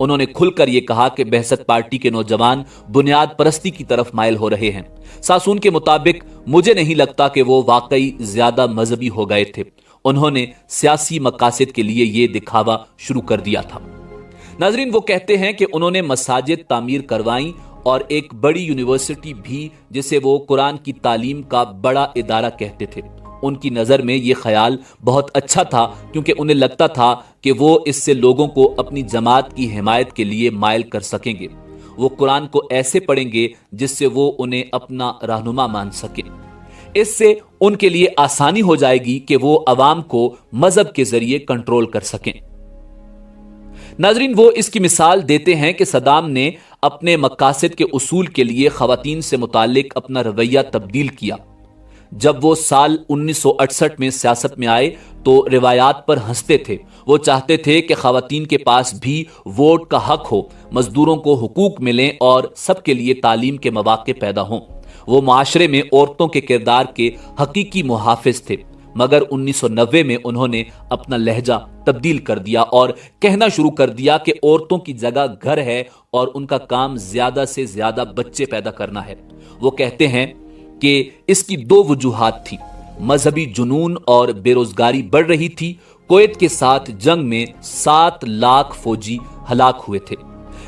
انہوں نے کھل کر یہ کہا کہ بعثت پارٹی کے نوجوان بنیاد پرستی کی طرف مائل ہو رہے ہیں۔ ساسون کے مطابق مجھے نہیں لگتا کہ وہ واقعی زیادہ مذہبی ہو گئے تھے، انہوں نے سیاسی مقاصد کے لیے یہ دکھاوا شروع کر دیا تھا۔ ناظرین، وہ کہتے ہیں کہ انہوں نے مساجد تعمیر کروائیں اور ایک بڑی یونیورسٹی بھی، جسے وہ قرآن کی تعلیم کا بڑا ادارہ کہتے تھے۔ ان کی نظر میں یہ خیال بہت اچھا تھا، کیونکہ انہیں لگتا تھا کہ وہ اس سے لوگوں کو اپنی جماعت کی حمایت کے لیے مائل کر سکیں گے۔ وہ قرآن کو ایسے پڑھیں گے جس سے وہ انہیں اپنا رہنما مان سکیں۔ اس سے ان کے لیے آسانی ہو جائے گی کہ وہ عوام کو مذہب کے ذریعے کنٹرول کر سکیں۔ ناظرین، وہ اس کی مثال دیتے ہیں کہ صدام نے اپنے مقاصد کے اصول کے لیے خواتین سے متعلق اپنا رویہ تبدیل کیا۔ جب وہ سال 1968 میں سیاست میں آئے تو روایات پر ہنستے تھے۔ وہ چاہتے تھے کہ خواتین کے پاس بھی ووٹ کا حق ہو، مزدوروں کو حقوق ملیں اور سب کے لیے تعلیم کے مواقع پیدا ہوں۔ وہ معاشرے میں عورتوں کے کردار کے حقیقی محافظ تھے، مگر 1990 میں انہوں نے اپنا لہجہ تبدیل کر دیا اور کہنا شروع کر دیا کہ عورتوں کی جگہ گھر ہے اور ان کا کام زیادہ سے زیادہ بچے پیدا کرنا ہے۔ وہ کہتے ہیں کہ اس کی دو وجوہات تھی، مذہبی جنون اور بے روزگاری بڑھ رہی تھی۔ کویت کے ساتھ جنگ میں 7 لاکھ فوجی ہلاک ہوئے تھے۔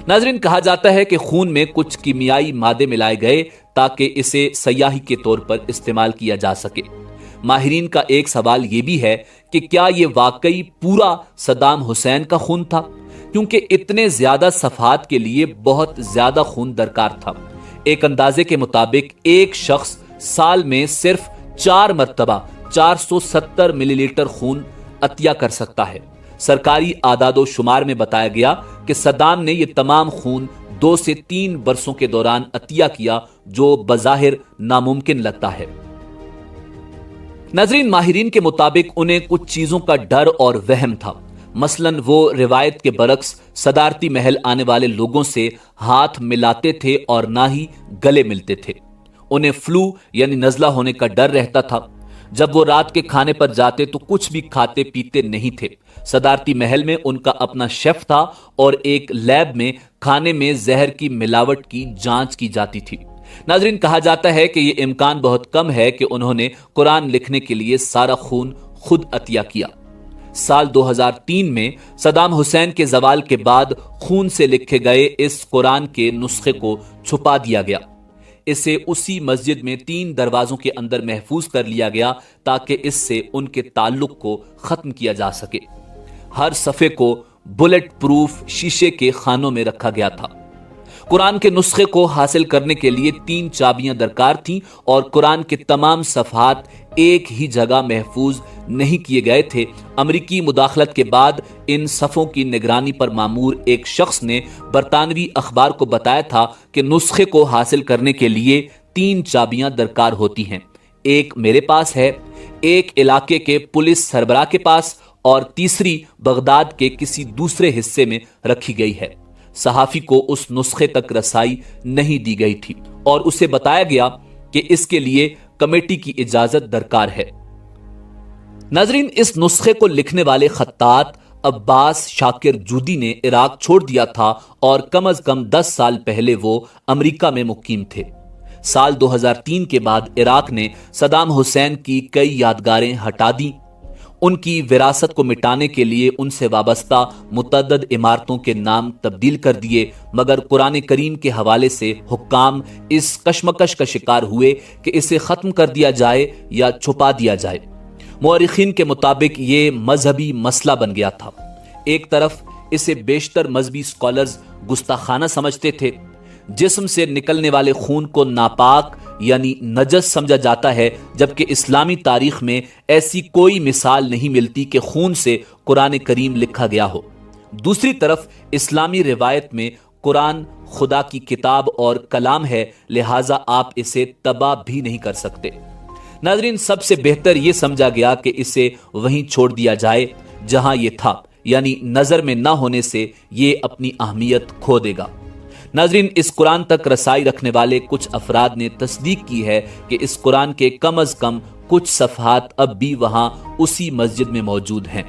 ناظرین، کہا جاتا ہے کہ خون میں کچھ کیمیائی مادے ملائے گئے تاکہ اسے سیاحی کے طور پر استعمال کیا جا سکے۔ ماہرین کا ایک سوال یہ بھی ہے کہ کیا یہ واقعی پورا صدام حسین کا خون تھا، کیونکہ اتنے زیادہ صفحات کے لیے بہت زیادہ خون درکار تھا۔ ایک اندازے کے مطابق ایک شخص سال میں صرف 4 مرتبہ 470 ملی لیٹر خون عطیہ کر سکتا ہے۔ سرکاری اعداد و شمار میں بتایا گیا کہ صدام نے یہ تمام خون 2 سے 3 برسوں کے دوران عطیہ کیا، جو بظاہر ناممکن لگتا ہے۔ ناظرین، ماہرین کے مطابق انہیں کچھ چیزوں کا ڈر اور وہم تھا۔ مثلاً وہ روایت کے برعکس صدارتی محل آنے والے لوگوں سے ہاتھ ملاتے تھے اور نہ ہی گلے ملتے تھے۔ انہیں فلو یعنی نزلہ ہونے کا ڈر رہتا تھا۔ جب وہ رات کے کھانے پر جاتے تو کچھ بھی کھاتے پیتے نہیں تھے۔ صدارتی محل میں ان کا اپنا شیف تھا اور ایک لیب میں کھانے میں زہر کی ملاوٹ کی جانچ کی جاتی تھی۔ ناظرین، کہا جاتا ہے کہ یہ امکان بہت کم ہے کہ انہوں نے قرآن لکھنے کے لیے سارا خون خود عطیہ کیا۔ سال 2003 میں صدام حسین کے زوال کے بعد خون سے لکھے گئے اس قرآن کے نسخے کو چھپا دیا گیا۔ اسے اسی مسجد میں 3 دروازوں کے اندر محفوظ کر لیا گیا تاکہ اس سے ان کے تعلق کو ختم کیا جا سکے۔ ہر صفحے کو بلٹ پروف شیشے کے خانوں میں رکھا گیا تھا۔ قرآن کے نسخے کو حاصل کرنے کے لیے 3 چابیاں درکار تھیں اور قرآن کے تمام صفحات ایک ہی جگہ محفوظ نہیں کیے گئے تھے۔ امریکی مداخلت کے بعد ان صفوں کی نگرانی پر مامور ایک شخص نے برطانوی اخبار کو بتایا تھا کہ نسخے کو حاصل کرنے کے لیے 3 چابیاں درکار ہوتی ہیں، ایک میرے پاس ہے، ایک علاقے کے پولیس سربراہ کے پاس اور تیسری بغداد کے کسی دوسرے حصے میں رکھی گئی ہے۔ صحافی کو اس نسخے تک رسائی نہیں دی گئی تھی اور اسے بتایا گیا کہ اس کے لیے کمیٹی کی اجازت درکار ہے۔ ناظرین، اس نسخے کو لکھنے والے خطاط عباس شاکر جودی نے عراق چھوڑ دیا تھا اور کم از کم 10 سال پہلے وہ امریکہ میں مقیم تھے۔ سال 2003 کے بعد عراق نے صدام حسین کی کئی یادگاریں ہٹا دیں۔ ان کی وراثت کو مٹانے کے لیے ان سے وابستہ متعدد عمارتوں کے نام تبدیل کر دیے، مگر قرآن کریم کے حوالے سے حکام اس کشمکش کا شکار ہوئے کہ اسے ختم کر دیا جائے یا چھپا دیا جائے۔ مورخین کے مطابق یہ مذہبی مسئلہ بن گیا تھا۔ ایک طرف اسے بیشتر مذہبی اسکالرز گستاخانہ سمجھتے تھے۔ جسم سے نکلنے والے خون کو ناپاک یعنی نجس سمجھا جاتا ہے، جبکہ اسلامی تاریخ میں ایسی کوئی مثال نہیں ملتی کہ خون سے قرآن کریم لکھا گیا ہو۔ دوسری طرف اسلامی روایت میں قرآن خدا کی کتاب اور کلام ہے، لہٰذا آپ اسے تباہ بھی نہیں کر سکتے۔ ناظرین، سب سے بہتر یہ سمجھا گیا کہ اسے وہیں چھوڑ دیا جائے جہاں یہ تھا، یعنی نظر میں نہ ہونے سے یہ اپنی اہمیت کھو دے گا۔ ناظرین، اس قرآن تک رسائی رکھنے والے کچھ افراد نے تصدیق کی ہے کہ اس قرآن کے کم از کم کچھ صفحات اب بھی وہاں اسی مسجد میں موجود ہیں۔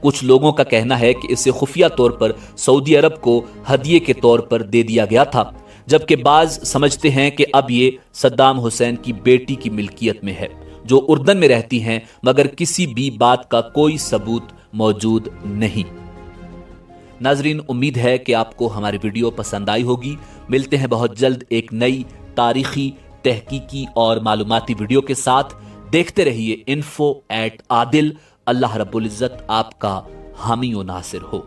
کچھ لوگوں کا کہنا ہے کہ اسے خفیہ طور پر سعودی عرب کو ہدیے کے طور پر دے دیا گیا تھا، جبکہ بعض سمجھتے ہیں کہ اب یہ صدام حسین کی بیٹی کی ملکیت میں ہے جو اردن میں رہتی ہیں، مگر کسی بھی بات کا کوئی ثبوت موجود نہیں۔ ناظرین، امید ہے کہ آپ کو ہماری ویڈیو پسند آئی ہوگی۔ ملتے ہیں بہت جلد ایک نئی تاریخی، تحقیقی اور معلوماتی ویڈیو کے ساتھ۔ دیکھتے رہیے info@adil۔ اللہ رب العزت آپ کا حامی و ناصر ہو۔